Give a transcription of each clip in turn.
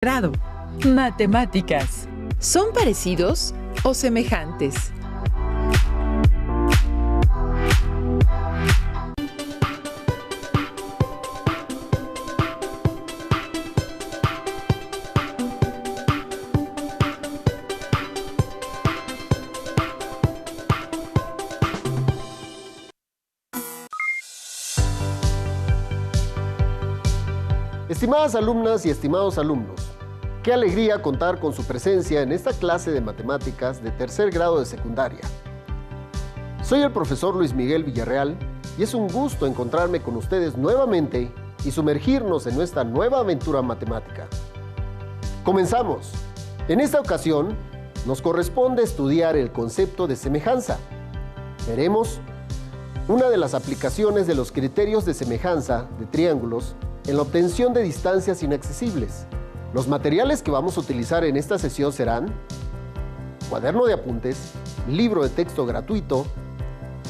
grado. Matemáticas. ¿Son parecidos o semejantes? Estimadas alumnas y estimados alumnos, qué alegría contar con su presencia en esta clase de matemáticas de tercer grado de secundaria. Soy el profesor Luis Miguel Villarreal y es un gusto encontrarme con ustedes nuevamente y sumergirnos en nuestra nueva aventura matemática. Comenzamos. En esta ocasión, nos corresponde estudiar el concepto de semejanza. Veremos una de las aplicaciones de los criterios de semejanza de triángulos en la obtención de distancias inaccesibles. Los materiales que vamos a utilizar en esta sesión serán cuaderno de apuntes, libro de texto gratuito,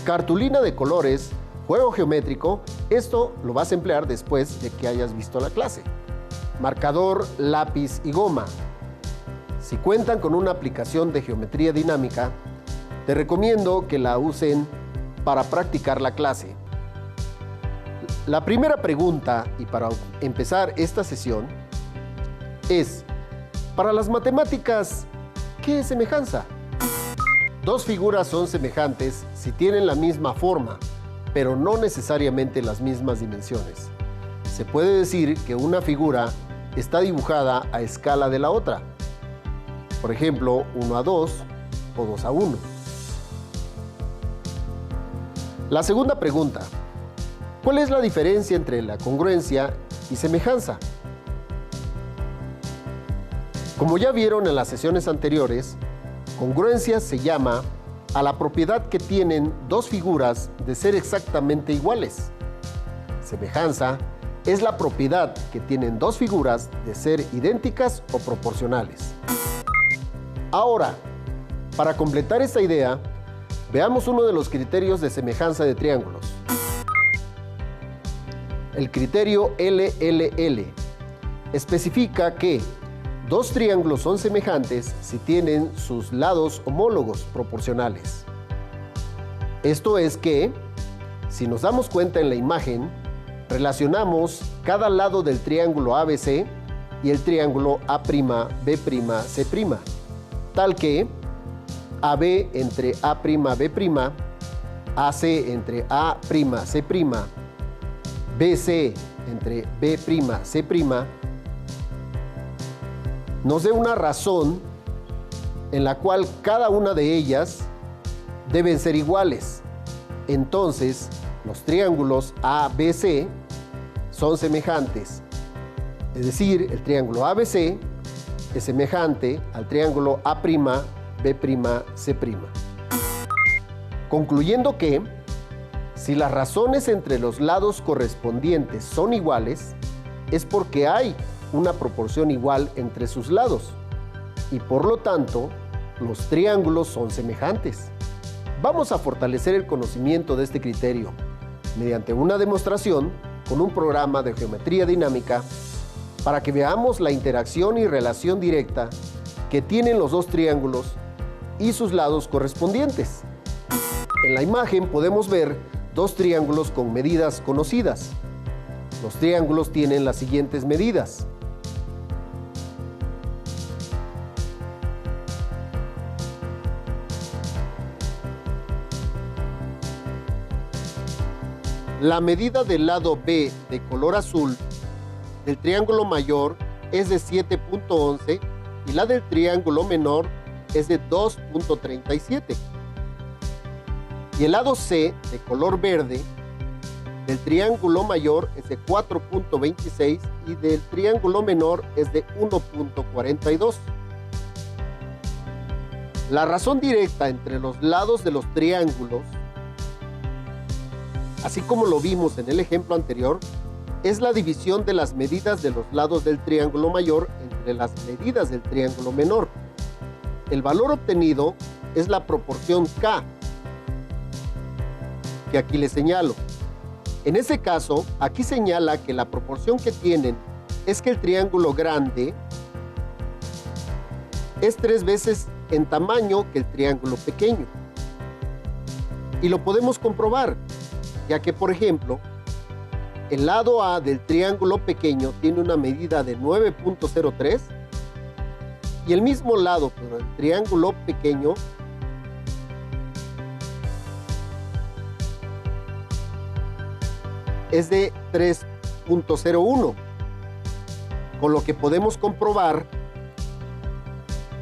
cartulina de colores, juego geométrico. Esto lo vas a emplear después de que hayas visto la clase. Marcador, lápiz y goma. Si cuentan con una aplicación de geometría dinámica, te recomiendo que la usen para practicar la clase. La primera pregunta, y para empezar esta sesión, es, para las matemáticas, ¿qué es semejanza? Dos figuras son semejantes si tienen la misma forma, pero no necesariamente las mismas dimensiones. Se puede decir que una figura está dibujada a escala de la otra. Por ejemplo, 1:2 o 2:1. La segunda pregunta, ¿cuál es la diferencia entre la congruencia y semejanza? Como ya vieron en las sesiones anteriores, congruencia se llama a la propiedad que tienen dos figuras de ser exactamente iguales. Semejanza es la propiedad que tienen dos figuras de ser idénticas o proporcionales. Ahora, para completar esta idea, veamos uno de los criterios de semejanza de triángulos. El criterio LLL especifica que dos triángulos son semejantes si tienen sus lados homólogos proporcionales. Esto es que, si nos damos cuenta en la imagen, relacionamos cada lado del triángulo ABC y el triángulo A'B'C', tal que AB entre A'B', AC entre A'C', BC entre B'C', nos dé una razón en la cual cada una de ellas deben ser iguales. Entonces, los triángulos ABC son semejantes. Es decir, el triángulo ABC es semejante al triángulo A'B'C'. Concluyendo que, si las razones entre los lados correspondientes son iguales, es porque hay una proporción igual entre sus lados y por lo tanto los triángulos son semejantes. Vamos a fortalecer el conocimiento de este criterio mediante una demostración con un programa de geometría dinámica para que veamos la interacción y relación directa que tienen los dos triángulos y sus lados correspondientes. En la imagen podemos ver dos triángulos con medidas conocidas. Los triángulos tienen las siguientes medidas. La medida del lado B de color azul del triángulo mayor es de 7.11 y la del triángulo menor es de 2.37. Y el lado C de color verde del triángulo mayor es de 4.26 y del triángulo menor es de 1.42. La razón directa entre los lados de los triángulos, así como lo vimos en el ejemplo anterior, es la división de las medidas de los lados del triángulo mayor entre las medidas del triángulo menor. El valor obtenido es la proporción K, que aquí les señalo. En ese caso, aquí señala que la proporción que tienen es que el triángulo grande es 3 veces en tamaño que el triángulo pequeño. Y lo podemos comprobar, ya que, por ejemplo, el lado A del triángulo pequeño tiene una medida de 9.03 y el mismo lado del triángulo pequeño es de 3.01, con lo que podemos comprobar,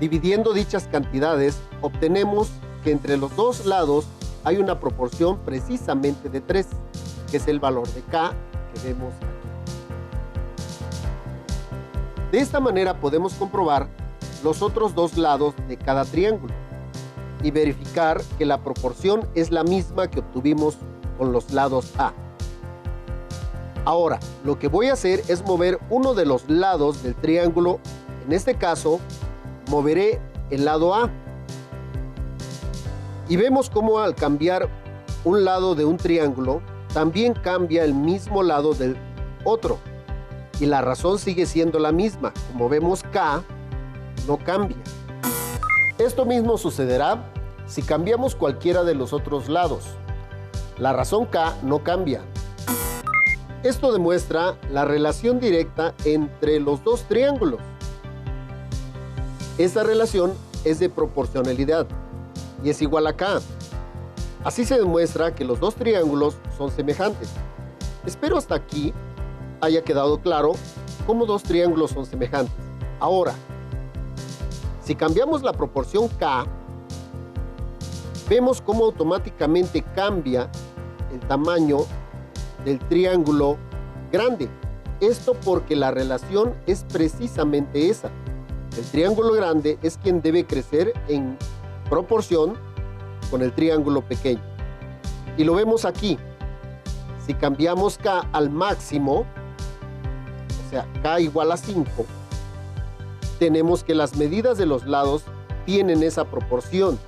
dividiendo dichas cantidades, obtenemos que entre los dos lados hay una proporción precisamente de 3, que es el valor de K que vemos aquí. De esta manera podemos comprobar los otros dos lados de cada triángulo y verificar que la proporción es la misma que obtuvimos con los lados A. Ahora, lo que voy a hacer es mover uno de los lados del triángulo. En este caso, moveré el lado A. Y vemos cómo al cambiar un lado de un triángulo, también cambia el mismo lado del otro. Y la razón sigue siendo la misma. Como vemos, K no cambia. Esto mismo sucederá si cambiamos cualquiera de los otros lados. La razón K no cambia. Esto demuestra la relación directa entre los dos triángulos. Esta relación es de proporcionalidad y es igual a K. Así se demuestra que los dos triángulos son semejantes. Espero hasta aquí haya quedado claro cómo dos triángulos son semejantes. Ahora, si cambiamos la proporción K, vemos cómo automáticamente cambia el tamaño del triángulo grande. Esto porque la relación es precisamente esa. El triángulo grande es quien debe crecer en proporción con el triángulo pequeño. Y lo vemos aquí. Si cambiamos K al máximo, o sea, K igual a 5, tenemos que las medidas de los lados tienen esa proporción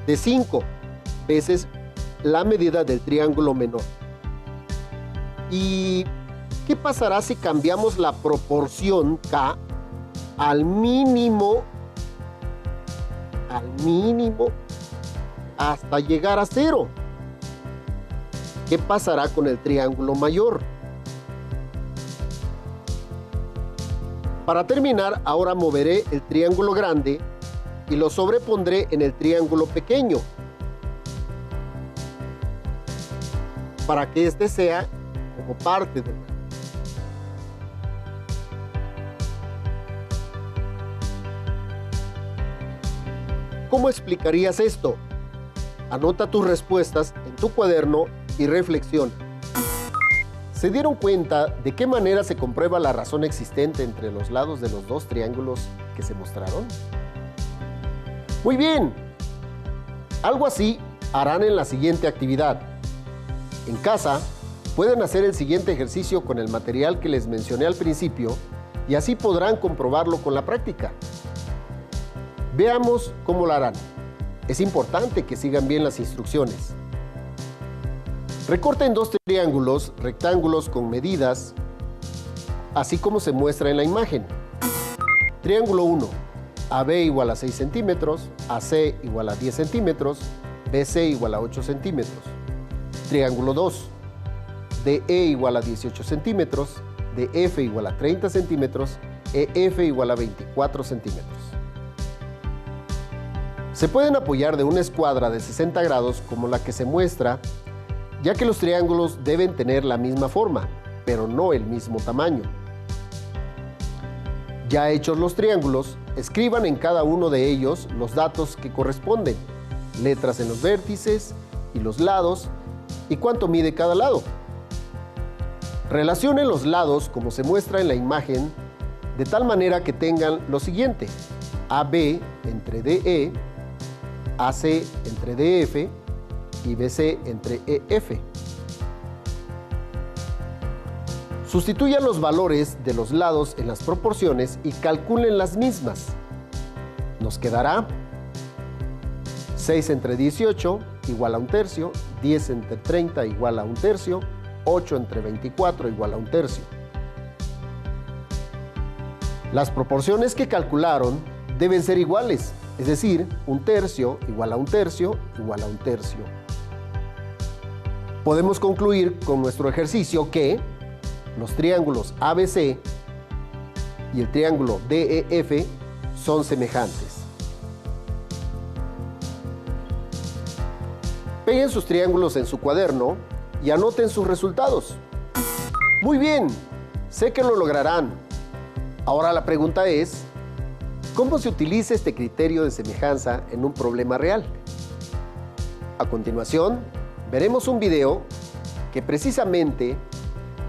de 5 veces la medida del triángulo menor. ¿Y qué pasará si cambiamos la proporción K al mínimo hasta llegar a 0? ¿Qué pasará con el triángulo mayor? Para terminar, ahora moveré el triángulo grande y lo sobrepondré en el triángulo pequeño para que este sea como parte del grande. ¿Cómo explicarías esto? Anota tus respuestas en tu cuaderno y reflexiona. ¿Se dieron cuenta de qué manera se comprueba la razón existente entre los lados de los dos triángulos que se mostraron? Muy bien. Algo así harán en la siguiente actividad. En casa, pueden hacer el siguiente ejercicio con el material que les mencioné al principio y así podrán comprobarlo con la práctica. Veamos cómo lo harán. Es importante que sigan bien las instrucciones. Recorten dos triángulos rectángulos con medidas, así como se muestra en la imagen. Triángulo 1, AB igual a 6 centímetros, AC igual a 10 centímetros, BC igual a 8 centímetros. Triángulo 2, DE igual a 18 centímetros, DF igual a 30 centímetros, EF igual a 24 centímetros. Se pueden apoyar de una escuadra de 60 grados como la que se muestra, ya que los triángulos deben tener la misma forma, pero no el mismo tamaño. Ya hechos los triángulos, escriban en cada uno de ellos los datos que corresponden, letras en los vértices y los lados, y cuánto mide cada lado. Relacionen los lados como se muestra en la imagen, de tal manera que tengan lo siguiente: AB entre DE, AC entre DF y BC entre EF. Sustituyan los valores de los lados en las proporciones y calculen las mismas. Nos quedará 6 entre 18 igual a 1/3, 10 entre 30 igual a 1/3, 8 entre 24 igual a 1/3. Las proporciones que calcularon deben ser iguales, es decir, 1/3 igual a 1/3 igual a 1/3. Podemos concluir con nuestro ejercicio que los triángulos ABC y el triángulo DEF son semejantes. Peguen sus triángulos en su cuaderno y anoten sus resultados. Muy bien, sé que lo lograrán. Ahora la pregunta es, ¿cómo se utiliza este criterio de semejanza en un problema real? A continuación, veremos un video que precisamente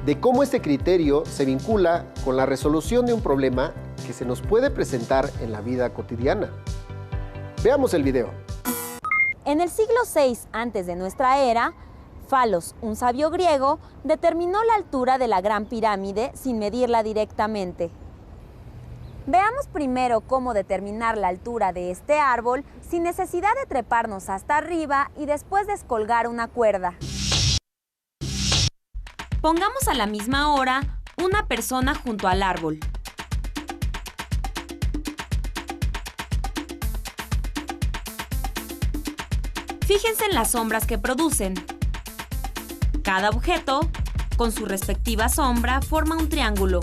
de cómo este criterio se vincula con la resolución de un problema que se nos puede presentar en la vida cotidiana. Veamos el video. En el siglo VI antes de nuestra era, Falos, un sabio griego, determinó la altura de la Gran Pirámide sin medirla directamente. Veamos primero cómo determinar la altura de este árbol sin necesidad de treparnos hasta arriba y después descolgar una cuerda. Pongamos a la misma hora una persona junto al árbol. Fíjense en las sombras que producen. Cada objeto, con su respectiva sombra, forma un triángulo.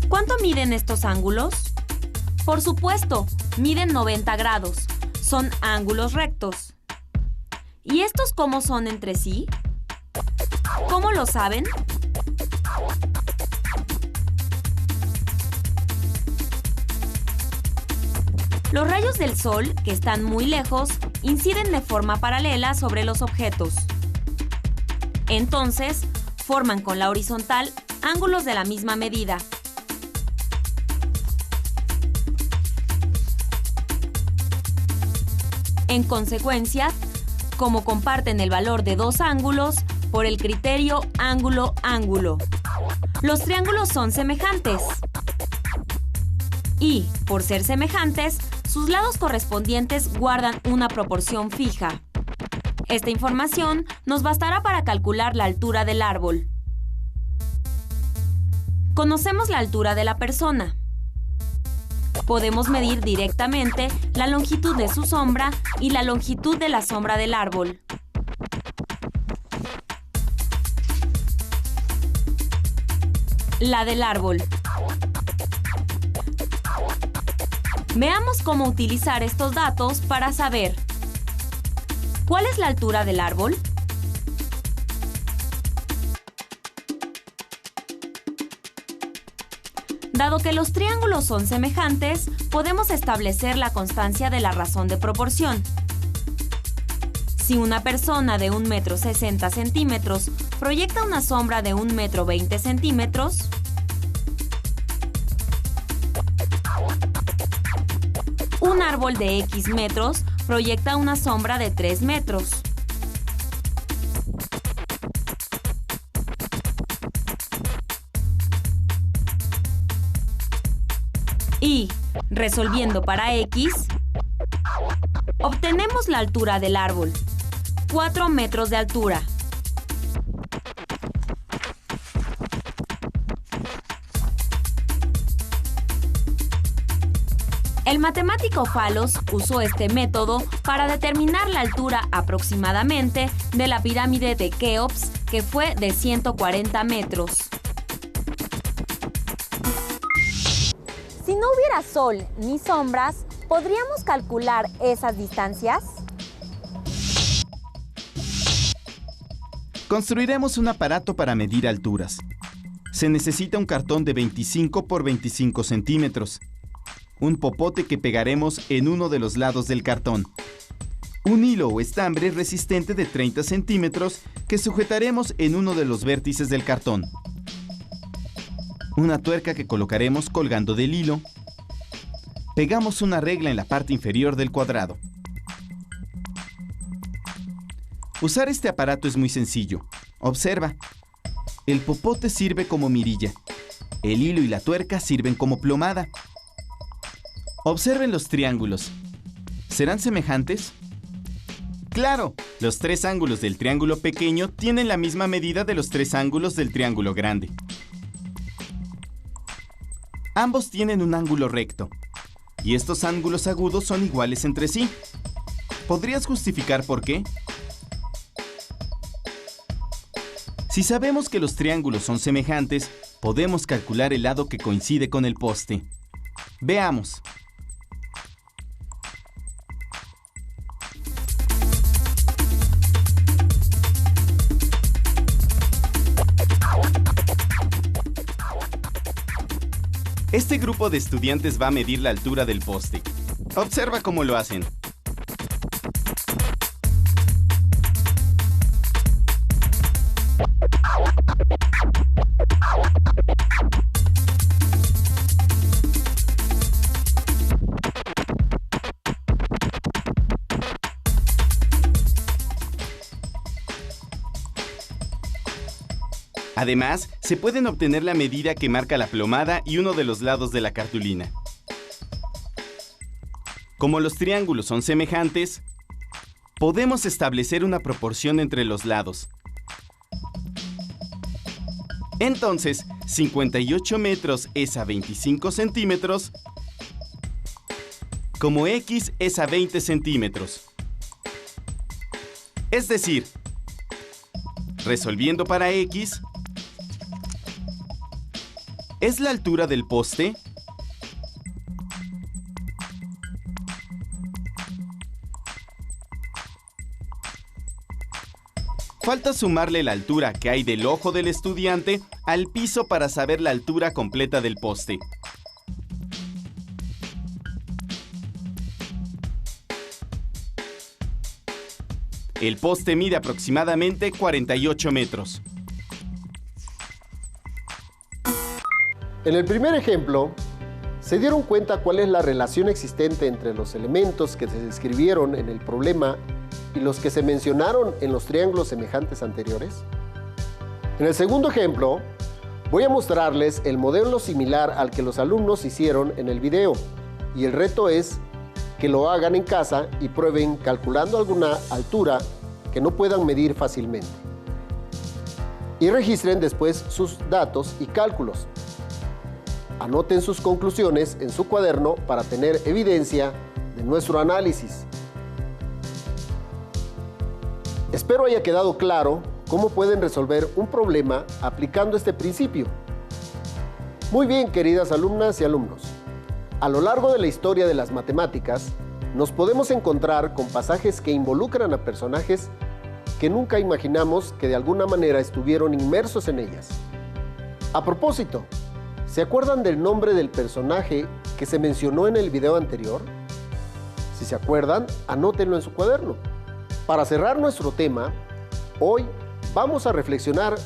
¿Cuánto miden estos ángulos? Por supuesto, miden 90 grados. Son ángulos rectos. ¿Y estos cómo son entre sí? ¿Cómo lo saben? Los rayos del sol, que están muy lejos, inciden de forma paralela sobre los objetos. Entonces, forman con la horizontal ángulos de la misma medida. En consecuencia, como comparten el valor de dos ángulos, por el criterio ángulo-ángulo, los triángulos son semejantes. Y, por ser semejantes, sus lados correspondientes guardan una proporción fija. Esta información nos bastará para calcular la altura del árbol. Conocemos la altura de la persona. Podemos medir directamente la longitud de su sombra y la longitud de la sombra del árbol. La del árbol. Veamos cómo utilizar estos datos para saber ¿cuál es la altura del árbol? Dado que los triángulos son semejantes, podemos establecer la constancia de la razón de proporción. Si una persona de 1,60 m proyecta una sombra de 1,20 m, un árbol de X metros proyecta una sombra de 3 metros. Y, resolviendo para X, obtenemos la altura del árbol, 4 metros de altura. El matemático Falos usó este método para determinar la altura aproximadamente de la pirámide de Keops, que fue de 140 metros. Si no hubiera sol ni sombras, ¿podríamos calcular esas distancias? Construiremos un aparato para medir alturas. Se necesita un cartón de 25 por 25 centímetros. Un popote que pegaremos en uno de los lados del cartón. Un hilo o estambre resistente de 30 centímetros que sujetaremos en uno de los vértices del cartón. Una tuerca que colocaremos colgando del hilo. Pegamos una regla en la parte inferior del cuadrado. Usar este aparato es muy sencillo. Observa. El popote sirve como mirilla. El hilo y la tuerca sirven como plomada. Observen los triángulos. ¿Serán semejantes? ¡Claro! Los tres ángulos del triángulo pequeño tienen la misma medida de los tres ángulos del triángulo grande. Ambos tienen un ángulo recto, y estos ángulos agudos son iguales entre sí. ¿Podrías justificar por qué? Si sabemos que los triángulos son semejantes, podemos calcular el lado que coincide con el poste. Veamos. Este grupo de estudiantes va a medir la altura del poste. Observa cómo lo hacen. Además, se pueden obtener la medida que marca la plomada y uno de los lados de la cartulina. Como los triángulos son semejantes, podemos establecer una proporción entre los lados. Entonces, 58 metros es a 25 centímetros, como X es a 20 centímetros. Es decir, resolviendo para X, ¿es la altura del poste? Falta sumarle la altura que hay del ojo del estudiante al piso para saber la altura completa del poste. El poste mide aproximadamente 48 metros. En el primer ejemplo, ¿se dieron cuenta cuál es la relación existente entre los elementos que se describieron en el problema y los que se mencionaron en los triángulos semejantes anteriores? En el segundo ejemplo, voy a mostrarles el modelo similar al que los alumnos hicieron en el video, y el reto es que lo hagan en casa y prueben calculando alguna altura que no puedan medir fácilmente. Y registren después sus datos y cálculos. Anoten sus conclusiones en su cuaderno para tener evidencia de nuestro análisis. Espero haya quedado claro cómo pueden resolver un problema aplicando este principio. Muy bien, queridas alumnas y alumnos. A lo largo de la historia de las matemáticas, nos podemos encontrar con pasajes que involucran a personajes que nunca imaginamos que de alguna manera estuvieron inmersos en ellas. A propósito, ¿se acuerdan del nombre del personaje que se mencionó en el video anterior? Si se acuerdan, anótenlo en su cuaderno. Para cerrar nuestro tema, hoy vamos a reflexionar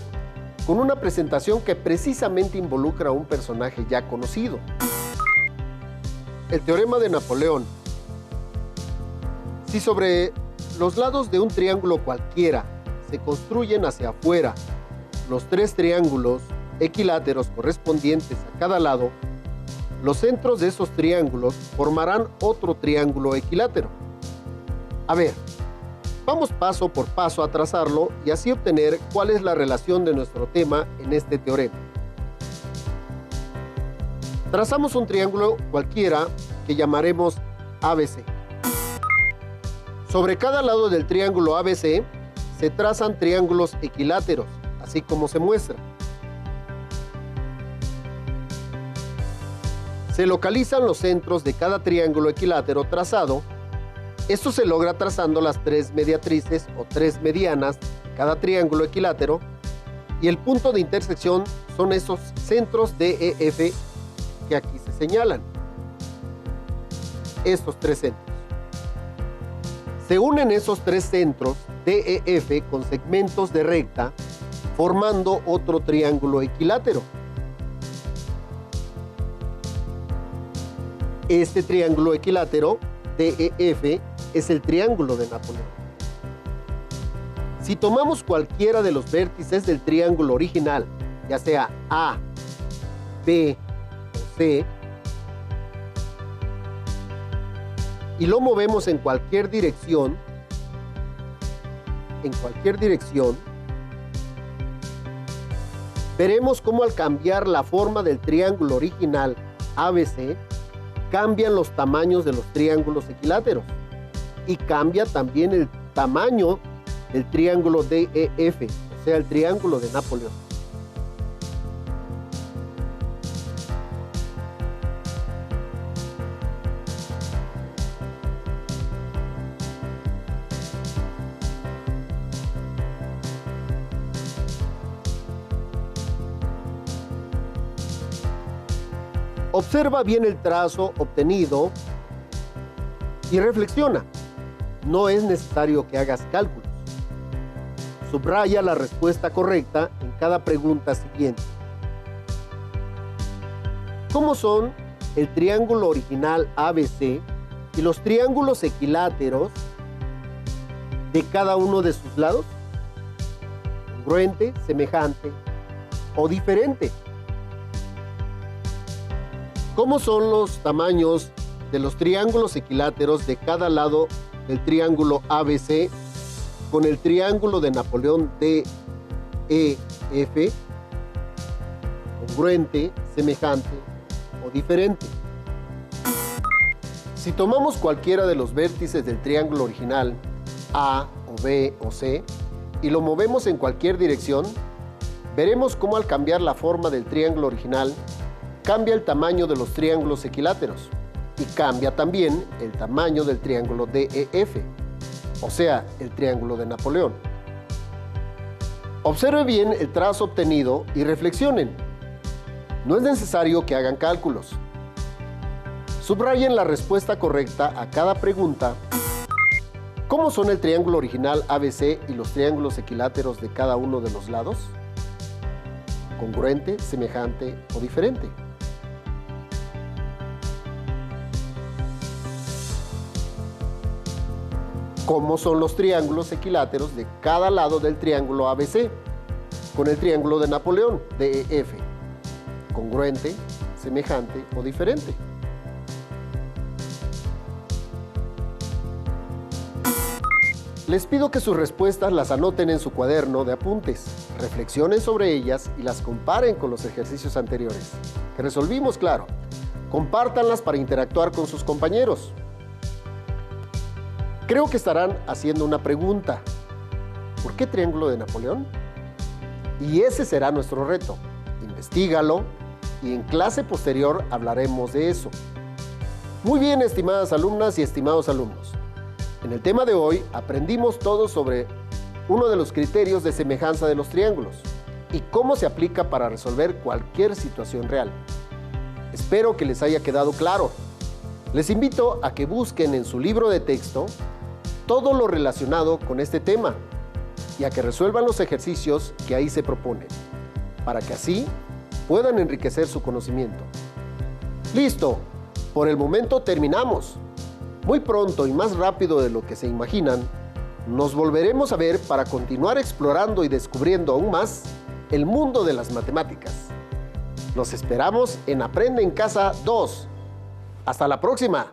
con una presentación que precisamente involucra a un personaje ya conocido. El teorema de Napoleón. Si sobre los lados de un triángulo cualquiera se construyen hacia afuera los tres triángulos equiláteros correspondientes a cada lado, los centros de esos triángulos formarán otro triángulo equilátero. A ver, vamos paso por paso a trazarlo y así obtener cuál es la relación de nuestro tema en este teorema. Trazamos un triángulo cualquiera que llamaremos ABC. Sobre cada lado del triángulo ABC se trazan triángulos equiláteros, así como se muestra. Se localizan los centros de cada triángulo equilátero trazado. Esto se logra trazando las tres mediatrices o tres medianas de cada triángulo equilátero, y el punto de intersección son esos centros DEF que aquí se señalan. Estos tres centros. Se unen esos tres centros DEF con segmentos de recta, formando otro triángulo equilátero. Este triángulo equilátero, DEF, es el triángulo de Napoleón. Si tomamos cualquiera de los vértices del triángulo original, ya sea A, B o C, y lo movemos en cualquier dirección, veremos cómo al cambiar la forma del triángulo original ABC, cambian los tamaños de los triángulos equiláteros y cambia también el tamaño del triángulo DEF, o sea, el triángulo de Napoleón. Observa bien el trazo obtenido y reflexiona. No es necesario que hagas cálculos. Subraya la respuesta correcta en cada pregunta siguiente. ¿Cómo son el triángulo original ABC y los triángulos equiláteros de cada uno de sus lados? ¿Congruente, semejante o diferente? ¿Cómo son los tamaños de los triángulos equiláteros de cada lado del triángulo ABC con el triángulo de Napoleón DEF? ¿Congruente, semejante o diferente? Si tomamos cualquiera de los vértices del triángulo original, A o B o C, y lo movemos en cualquier dirección, veremos cómo al cambiar la forma del triángulo original, cambia el tamaño de los triángulos equiláteros y cambia también el tamaño del triángulo DEF, o sea, el triángulo de Napoleón. Observe bien el trazo obtenido y reflexionen. No es necesario que hagan cálculos. Subrayen la respuesta correcta a cada pregunta. ¿Cómo son el triángulo original ABC y los triángulos equiláteros de cada uno de los lados? ¿Congruente, semejante o diferente? ¿Cómo son los triángulos equiláteros de cada lado del triángulo ABC con el triángulo de Napoleón, DEF? ¿Congruente, semejante o diferente? Les pido que sus respuestas las anoten en su cuaderno de apuntes, reflexionen sobre ellas y las comparen con los ejercicios anteriores, que resolvimos, claro. Compártanlas para interactuar con sus compañeros. Creo que estarán haciendo una pregunta. ¿Por qué triángulo de Napoleón? Y ese será nuestro reto. Investígalo y en clase posterior hablaremos de eso. Muy bien, estimadas alumnas y estimados alumnos. En el tema de hoy aprendimos todo sobre uno de los criterios de semejanza de los triángulos y cómo se aplica para resolver cualquier situación real. Espero que les haya quedado claro. Les invito a que busquen en su libro de texto todo lo relacionado con este tema y a que resuelvan los ejercicios que ahí se proponen, para que así puedan enriquecer su conocimiento. ¡Listo! Por el momento terminamos. Muy pronto y más rápido de lo que se imaginan, nos volveremos a ver para continuar explorando y descubriendo aún más el mundo de las matemáticas. Los esperamos en Aprende en Casa 2. ¡Hasta la próxima!